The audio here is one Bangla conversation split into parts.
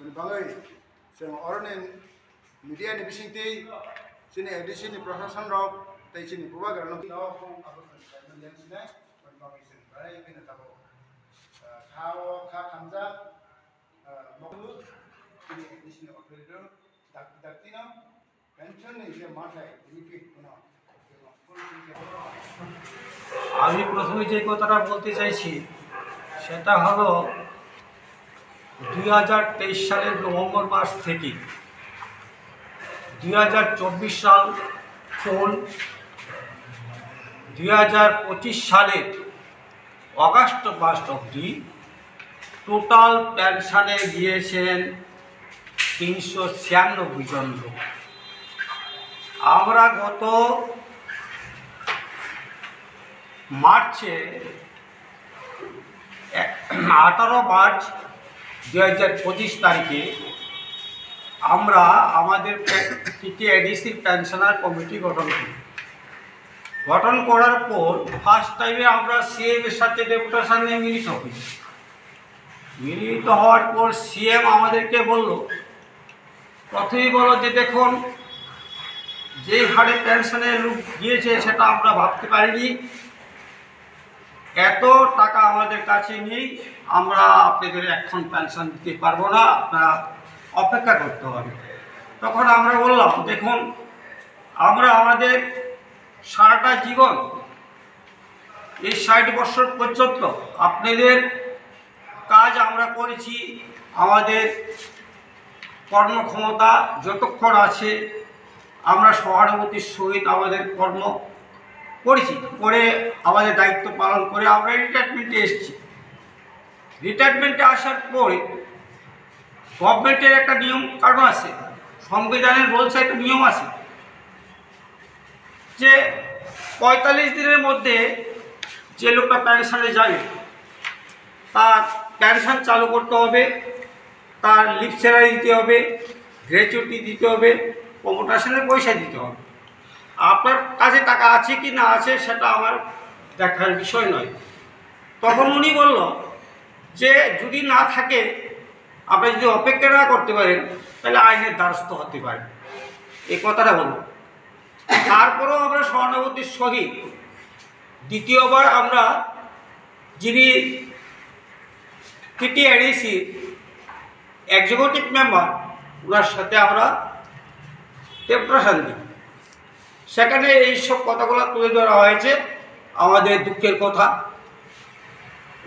बांगै जों अरनि मीडिया नि बिसिंति जोंनि एडिसनि प्रशासन रक तै जोंनि बुबाग्रानो लेन्सने बांगै जों बाय बिनो थाबो खा खामजा मखलु जोंनि एडिसनि अथरिटी दाक्तिनो पेंशन नि जे माथाय बेनिफिट ना আমি প্রথমে যে কথাটা বলতে চাইছি সেটা হলো 2023 সালের নভেম্বর মাস থেকে 2024 সাল ফুল 2025 সালের অগাস্ট মাস অবধি টোটাল পেনশনে গিয়েছেন 396 জন লোক। আমরা গত মার্চে 18 মার্চ 2025 তারিখে আমরা আমাদের টিটিআইডিসির পেনশনার কমিটি গঠন করার পর ফার্স্ট টাইমে আমরা সিএম এর সাথে ডেপুটেশন নিয়ে মিলিত হওয়ার পর সিএম আমাদেরকে প্রথমেই বলল যে দেখুন যে হারে পেনশনের লোক গিয়েছে সেটা আমরা ভাবতে পারিনি, এত টাকা আমাদের কাছে নেই, আমরা আপনাদের এখন পেনশন দিতে পারবো না, আপনারা অপেক্ষা করতে হবে। তখন আমরা বললাম দেখুন আমরা আমাদের সারাটা জীবন এই 60 বছর পর্যন্ত আপনাদের কাজ আমরা করেছি, আমাদের কর্মক্ষমতা যতক্ষণ আছে আমরা সহানুভূতির সহিত আমাদের কর্ম করেছি, করে আমাদের দায়িত্ব পালন করে আমরা রিটায়ারমেন্টে এসেছি। রিটায়ারমেন্টে আসার পরে গভর্নমেন্টের একটা নিয়ম কানুন আছে, সংবিধানের রুলস একটা নিয়ম আছে যে 45 দিনের মধ্যে যে লোকটা পেনশনে যাবে তার পেনশন চালু করতে হবে, তার লিভ স্যালারি দিতে হবে, গ্র্যাচুইটি দিতে হবে, প্রমোশনের পয়সা দিতে হবে। আপনার কাছে টাকা আছে কি না আছে সেটা আমার দেখার বিষয় নয়। তখন উনি বলল যে যদি না থাকে আপনি যদি অপেক্ষা না করতে পারেন তাহলে আইনের দ্বারস্থ হতে পারে, এই কথাটা বলল। তারপরেও আমরা সহানুভূতির সহিত দ্বিতীয়বার আমরা যিনি টিটিআইডিসি এক্সিকিউটিভ মেম্বার ওনার সাথে আমরা ডেপুটেশন দিই। সেখানে এইসব কথাগুলো তুলে ধরা হয়েছে, আমাদের দুঃখের কথা।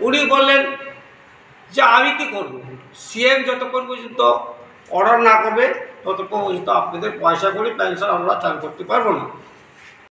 উনি বললেন যে আমি কী করব, সিএম যতক্ষণ পর্যন্ত অর্ডার না করবে ততক্ষণ পর্যন্ত আপনাদের পয়সা করে পেনশন আমরা চালু করতে পারবো না।